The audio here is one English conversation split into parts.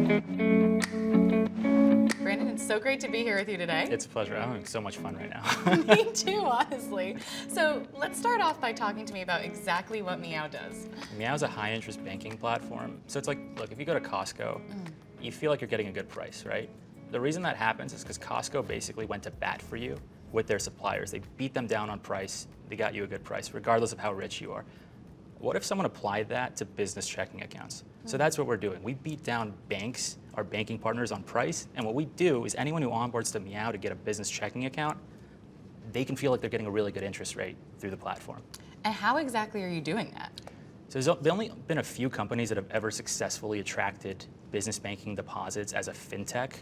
Brandon, it's so great to be here with you today. It's a pleasure. I'm having so much fun right now. Me too, honestly. So let's start off by talking to me about exactly what Meow does. Meow is a high-interest banking platform. So it's like, look, if you go to Costco, you feel like you're getting a good price, right? The reason that happens is because Costco basically went to bat for you with their suppliers. They beat them down on price. They got you a good price, regardless of how rich you are. What if someone applied that to business checking accounts? So that's what we're doing. We beat down banks, our banking partners, on price, and what we do is anyone who onboards to Meow to get a business checking account, they can feel like they're getting a really good interest rate through the platform. And how exactly are you doing that? So there's only been a few companies that have ever successfully attracted business banking deposits as a fintech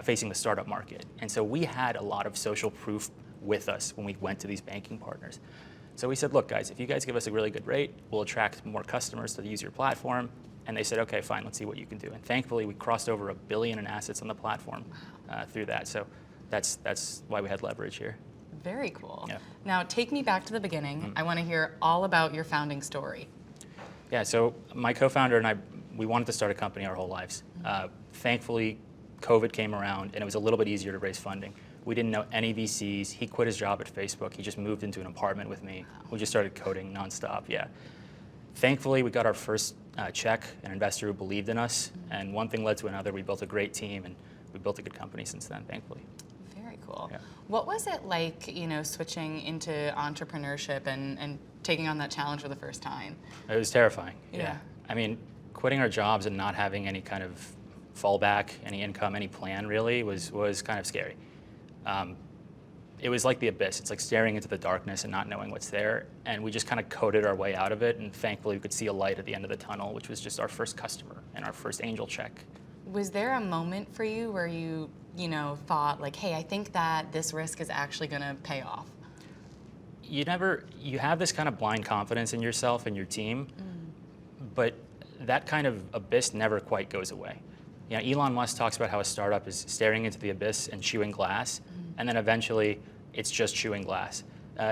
facing the startup market. And so we had a lot of social proof with us when we went to these banking partners. So we said, look, guys, if you guys give us a really good rate, we'll attract more customers to use your platform. And they said, okay, fine, let's see what you can do. And thankfully, we crossed over $1 billion in assets on the platform through that. So that's why we had leverage here. Very cool. Yeah. Now, take me back to the beginning. I want to hear all about your founding story. Yeah, so my co-founder and I, we wanted to start a company our whole lives. Thankfully, COVID came around and it was a little bit easier to raise funding. We didn't know any VCs. He quit his job at Facebook. He just moved into an apartment with me. We just started coding nonstop, yeah. Thankfully, we got our first check, an investor who believed in us, and one thing led to another. We built a great team, and we built a good company since then, thankfully. Very cool. Yeah. What was it like, switching into entrepreneurship and taking on that challenge for the first time? It was terrifying, Yeah. I mean, quitting our jobs and not having any kind of fallback, any income, any plan really was kind of scary. It was like the abyss. It's like staring into the darkness and not knowing what's there. And we just kind of coded our way out of it. And thankfully, we could see a light at the end of the tunnel, which was just our first customer and our first angel check. Was there a moment for you where you thought like, hey, I think that this risk is actually going to pay off? You have this kind of blind confidence in yourself and your team, but that kind of abyss never quite goes away. Elon Musk talks about how a startup is staring into the abyss and chewing glass, and then eventually it's just chewing glass.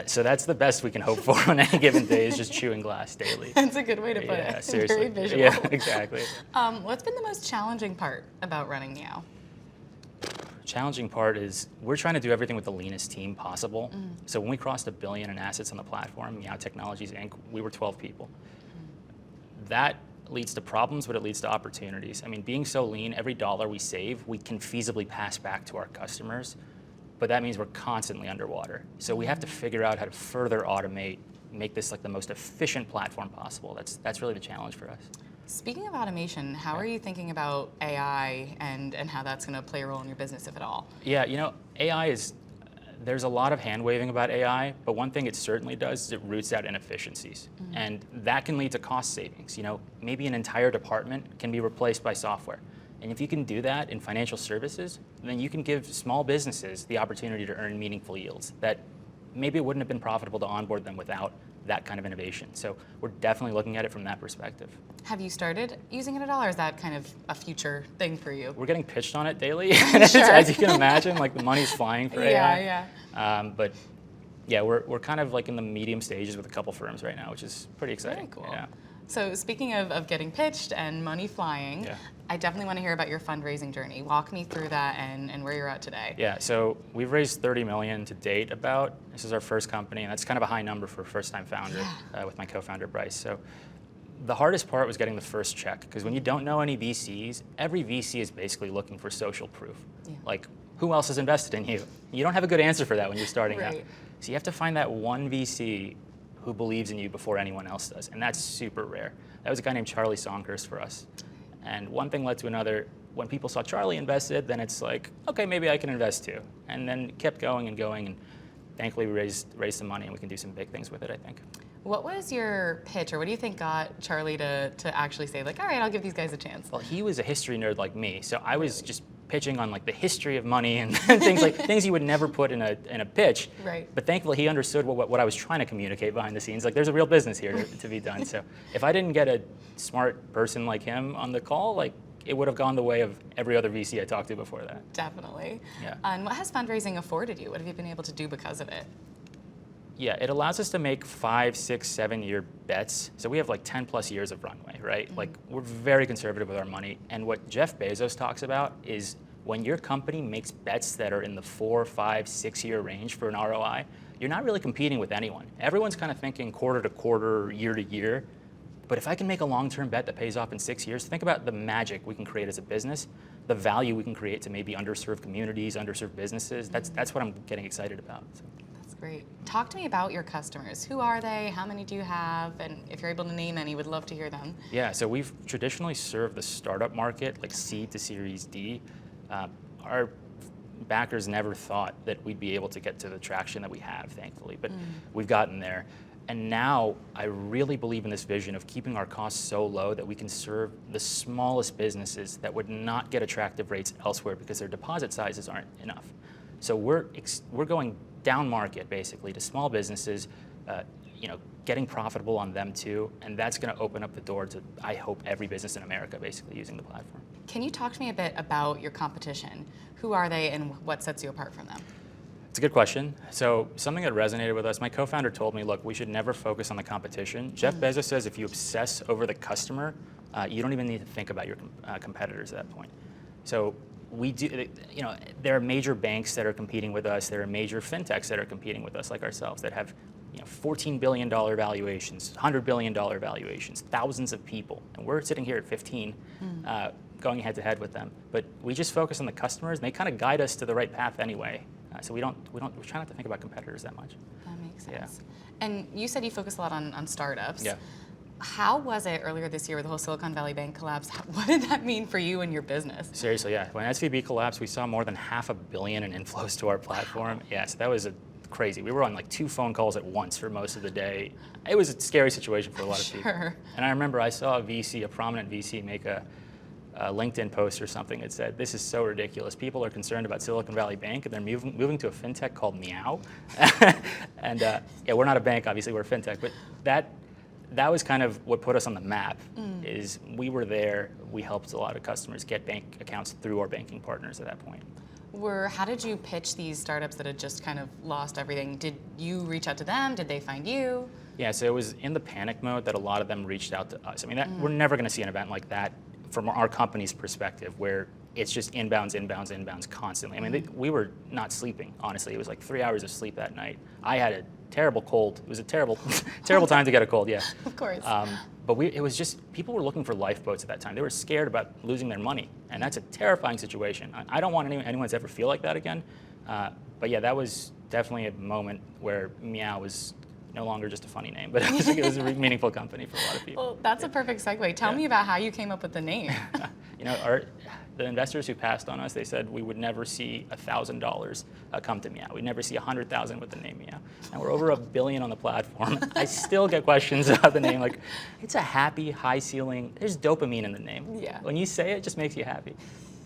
So that's the best we can hope for on any given day, is just chewing glass daily. That's a good way to put Yeah, it. seriously. Very visual. Yeah, exactly. What's been the most challenging part about running Meow? Challenging part is we're trying to do everything with the leanest team possible. So when we crossed $1 billion in assets on the platform, Meow Technologies Inc., we were 12 people. That leads to problems, but it leads to opportunities. I mean, being so lean, every dollar we save, we can feasibly pass back to our customers, but that means we're constantly underwater. So we have to figure out how to further automate, make this like the most efficient platform possible. That's really the challenge for us. Speaking of automation, how are you thinking about AI and how that's going to play a role in your business, if at all? Yeah, AI there's a lot of hand-waving about AI, but one thing it certainly does is it roots out inefficiencies. And that can lead to cost savings. Maybe an entire department can be replaced by software. And if you can do that in financial services, then you can give small businesses the opportunity to earn meaningful yields that maybe it wouldn't have been profitable to onboard them without that kind of innovation. So we're definitely looking at it from that perspective. Have you started using it at all, or is that kind of a future thing for you? We're getting pitched on it daily, Sure. as you can imagine. Like the money's flying for AI. Yeah. But yeah, we're kind of like in the medium stages with a couple firms right now, which is pretty exciting. Very cool. Yeah. So speaking of getting pitched and money flying, Yeah. I definitely want to hear about your fundraising journey. Walk me through that and where you're at today. Yeah, so we've raised $30 million to date about. This is our first company, and that's kind of a high number for a first-time founder with my co-founder, Bryce. So the hardest part was getting the first check, because when you don't know any VCs, every VC is basically looking for social proof. Yeah. Like, who else is invested in you? You don't have a good answer for that when you're starting out. Right. So you have to find that one VC who believes in you before anyone else does, and that's super rare. That was a guy named Charlie Songhurst for us. And one thing led to another. When people saw Charlie invested, then it's like, okay, maybe I can invest too. And then it kept going, and thankfully we raised some money, and we can do some big things with it, I think. What was your pitch, or what do you think got Charlie to actually say, like, all right, I'll give these guys a chance? Well, he was a history nerd like me, so I was just pitching on like the history of money and things you would never put in a pitch. Right. But thankfully he understood what I was trying to communicate behind the scenes. Like there's a real business here to be done. So if I didn't get a smart person like him on the call, like it would have gone the way of every other VC I talked to before that. Definitely. Yeah. And what has fundraising afforded you? What have you been able to do because of it? Yeah, it allows us to make 5, 6, 7-year bets. So we have like 10 plus years of runway, right? Like we're very conservative with our money. And what Jeff Bezos talks about is when your company makes bets that are in the 4, 5, 6-year range for an ROI, you're not really competing with anyone. Everyone's kind of thinking quarter to quarter, year to year. But if I can make a long-term bet that pays off in 6 years, think about the magic we can create as a business, the value we can create to maybe underserved communities, underserved businesses. That's what I'm getting excited about. So. That's great. Talk to me about your customers. Who are they? How many do you have? And if you're able to name any, would love to hear them. Yeah, so we've traditionally served the startup market, like seed to Series D. Our backers never thought that we'd be able to get to the traction that we have, thankfully, but we've gotten there. And now I really believe in this vision of keeping our costs so low that we can serve the smallest businesses that would not get attractive rates elsewhere because their deposit sizes aren't enough. So we're going down market basically to small businesses, getting profitable on them too, and that's going to open up the door to, I hope, every business in America basically using the platform. Can you talk to me a bit about your competition? Who are they and what sets you apart from them? It's a good question. So something that resonated with us, my co-founder told me, look, we should never focus on the competition. Jeff Bezos says if you obsess over the customer, you don't even need to think about your competitors at that point. So we do, there are major banks that are competing with us. There are major fintechs that are competing with us like ourselves that have $14 billion valuations, $100 billion valuations, thousands of people. And we're sitting here at 15, going head to head with them. But we just focus on the customers and they kind of guide us to the right path anyway. So we try not to think about competitors that much. That makes sense. Yeah. And you said you focus a lot on startups. Yeah. How was it earlier this year with the whole Silicon Valley Bank collapse? What did that mean for you and your business? Seriously, yeah. When SVB collapsed, we saw more than $500 million in inflows to our platform. Wow. Yeah, so that was crazy. We were on like 2 phone calls at once for most of the day. It was a scary situation for a lot of people. And I remember I saw a prominent VC, make a LinkedIn post or something that said, this is so ridiculous. People are concerned about Silicon Valley Bank and they're moving to a fintech called Meow. And yeah, we're not a bank, obviously, we're a fintech, but that was kind of what put us on the map, is we were there, we helped a lot of customers get bank accounts through our banking partners at that point. How did you pitch these startups that had just kind of lost everything? Did you reach out to them? Did they find you? Yeah, so it was in the panic mode that a lot of them reached out to us. I mean, we're never going to see an event like that from our company's perspective, where it's just inbounds constantly. I mean, we were not sleeping, honestly. It was like 3 hours of sleep that night. I had a terrible cold. It was a terrible time to get a cold, yeah. Of course. But it was just, people were looking for lifeboats at that time. They were scared about losing their money, and that's a terrifying situation. I don't want anyone to ever feel like that again. But yeah, that was definitely a moment where Meow was no longer just a funny name, but it was a meaningful company for a lot of people. Well, that's a perfect segue. Tell me about how you came up with the name. The investors who passed on us, they said we would never see $1,000 come to Meow. We'd never see 100,000 with the name Meow. And we're over $1 billion on the platform. I still get questions about the name, like, it's a happy, high ceiling. There's dopamine in the name. Yeah. When you say it, it just makes you happy.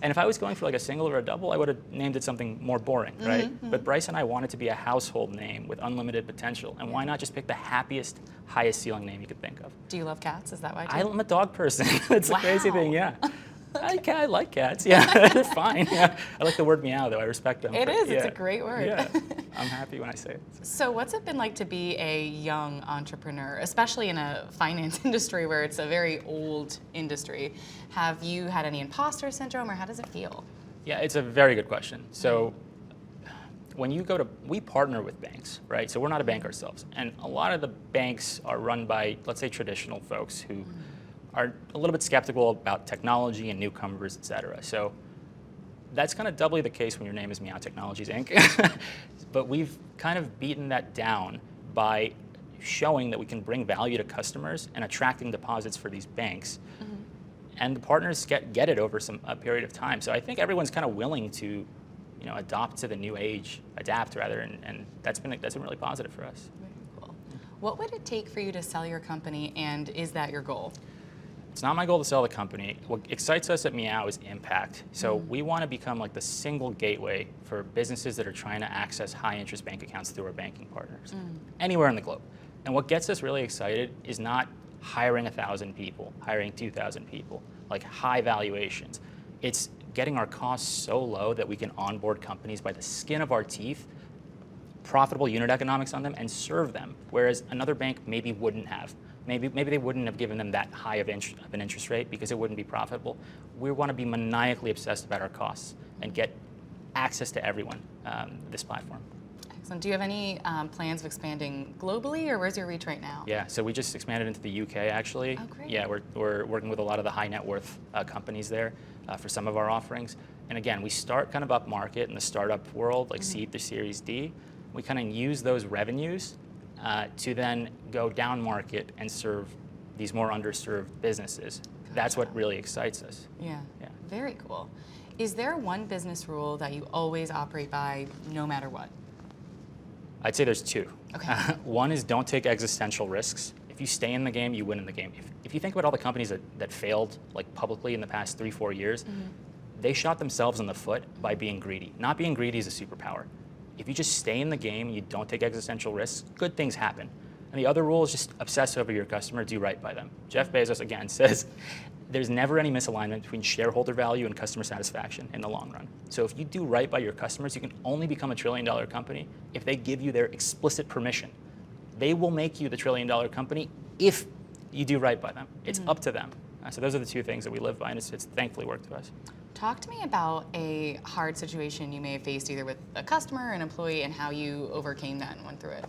And if I was going for like a single or a double, I would have named it something more boring, right? But Bryce and I wanted to be a household name with unlimited potential. And why not just pick the happiest, highest ceiling name you could think of? Do you love cats? Is that why? I'm a dog person. That's the crazy thing, yeah. I like cats, yeah, they're fine. Yeah. I like the word meow, though. I respect them. It's a great word. Yeah, I'm happy when I say it. So what's it been like to be a young entrepreneur, especially in a finance industry where it's a very old industry? Have you had any imposter syndrome, or how does it feel? Yeah, it's a very good question. So when you we partner with banks, right? So we're not a bank ourselves. And a lot of the banks are run by, let's say, traditional folks who are a little bit skeptical about technology and newcomers, et cetera. So that's kind of doubly the case when your name is Meow Technologies, Inc. But we've kind of beaten that down by showing that we can bring value to customers and attracting deposits for these banks. And the partners get it over a period of time. So I think everyone's kind of willing to adapt to the new age, and that's been really positive for us. Very cool. What would it take for you to sell your company, and is that your goal? It's not my goal to sell the company. What excites us at Meow is impact. So we want to become like the single gateway for businesses that are trying to access high-interest bank accounts through our banking partners, anywhere in the globe. And what gets us really excited is not hiring 1,000 people, hiring 2,000 people, like high valuations. It's getting our costs so low that we can onboard companies by the skin of our teeth profitable unit economics on them and serve them, whereas another bank maybe wouldn't have. Maybe they wouldn't have given them that high of an interest rate because it wouldn't be profitable. We want to be maniacally obsessed about our costs and get access to everyone, this platform. Excellent. Do you have any plans of expanding globally, or where's your reach right now? Yeah, so we just expanded into the UK actually. Oh, great. Yeah, we're working with a lot of the high net worth companies there for some of our offerings. And again, we start kind of up market in the startup world, like seed to Series D. We kind of use those revenues to then go down market and serve these more underserved businesses. Gotcha. That's what really excites us. Yeah. Very cool. Is there one business rule that you always operate by no matter what? I'd say there's two. Okay. One is don't take existential risks. If you stay in the game, you win in the game. If you think about all the companies that failed like publicly in the past 3-4 years, they shot themselves in the foot by being greedy. Not being greedy is a superpower. If you just stay in the game, you don't take existential risks, good things happen. And the other rule is just obsess over your customer, do right by them. Jeff Bezos, again, says there's never any misalignment between shareholder value and customer satisfaction in the long run. So if you do right by your customers, you can only become a $1 trillion company if they give you their explicit permission. They will make you the $1 trillion company if you do right by them. It's up to them. So those are the two things that we live by, and it's thankfully worked to us. Talk to me about a hard situation you may have faced either with a customer, an employee, and how you overcame that and went through it.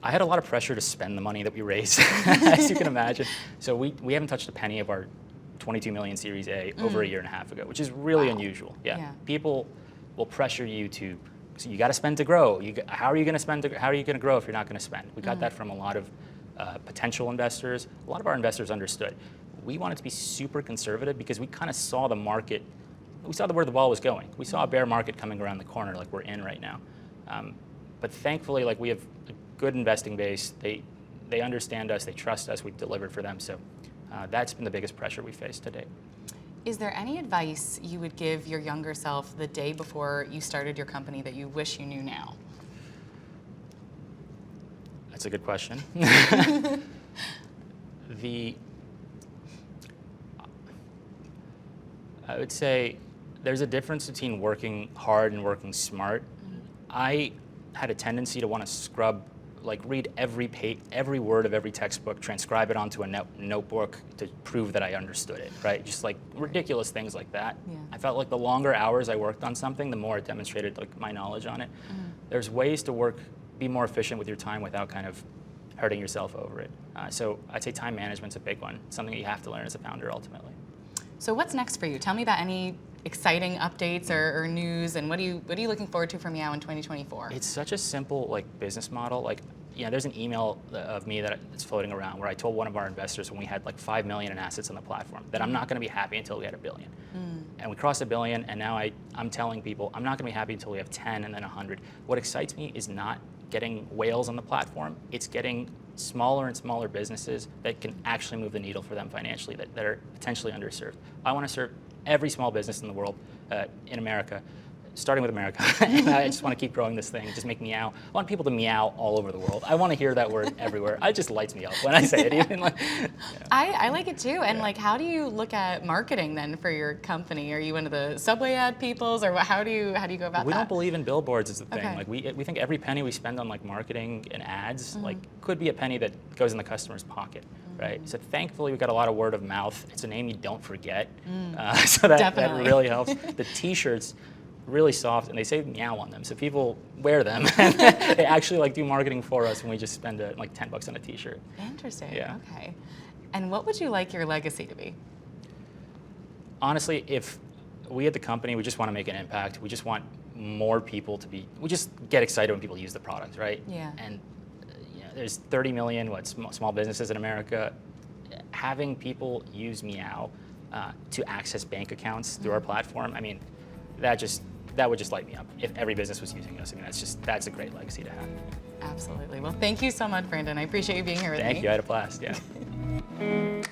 I had a lot of pressure to spend the money that we raised, as you can imagine. So we haven't touched a penny of our 22 million Series A over a year and a half ago, which is really unusual. Yeah. People will pressure you to, so you got to spend to grow. How are you going to spend? How are you going to grow if you're not going to spend? We got that from a lot of potential investors. A lot of our investors understood. We wanted to be super conservative because we kind of saw the market. We saw where the ball was going. We saw a bear market coming around the corner, like we're in right now. But thankfully, like we have a good investing base. They understand us. They trust us. We've delivered for them. So that's been the biggest pressure we faced to date. Is there any advice you would give your younger self the day before you started your company that you wish you knew now? That's a good question. I would say there's a difference between working hard and working smart. I had a tendency to want to scrub, like read every word of every textbook, transcribe it onto a notebook to prove that I understood it, right? Just like ridiculous things like that. Yeah. I felt like the longer hours I worked on something, the more it demonstrated like my knowledge on it. There's ways to be more efficient with your time without kind of hurting yourself over it. So I'd say time management's a big one, something that you have to learn as a founder ultimately. So what's next for you? Tell me about any exciting updates or news, and what are you looking forward to from Meow in 2024? It's such a simple like business model. Like, there's an email of me that's floating around where I told one of our investors when we had like 5 million in assets on the platform that I'm not going to be happy until we had $1 billion. And we crossed $1 billion, and now I'm telling people I'm not going to be happy until we have 10 and then 100. What excites me is not getting whales on the platform. It's getting smaller and smaller businesses that can actually move the needle for them financially that are potentially underserved. I want to serve every small business in the world, in America, starting with America. And I just want to keep growing this thing, just make meow. I want people to meow all over the world. I want to hear that word everywhere. It just lights me up when I say it. Even like, I like it too. And like, how do you look at marketing then for your company? Are you one of the subway ad peoples, or how do you go about that? We don't believe in billboards is the thing. Okay. Like we think every penny we spend on like marketing and ads like could be a penny that goes in the customer's pocket. Right. So thankfully we've got a lot of word of mouth. It's a name you don't forget. So that really helps. The t-shirts, really soft, and they say meow on them, so people wear them. They actually like do marketing for us when we just spend like $10 on a t-shirt. Interesting. Yeah. Okay. And what would you like your legacy to be? Honestly, if we at the company, we just want to make an impact. We just want more people we just get excited when people use the product, right? Yeah. And there's 30 million small businesses in America. Having people use Meow to access bank accounts through our platform, I mean, that would just light me up if every business was using us. I mean, that's a great legacy to have. Absolutely. Well, thank you so much, Brandon. I appreciate you being here with me. Thank you. I had a blast. Yeah.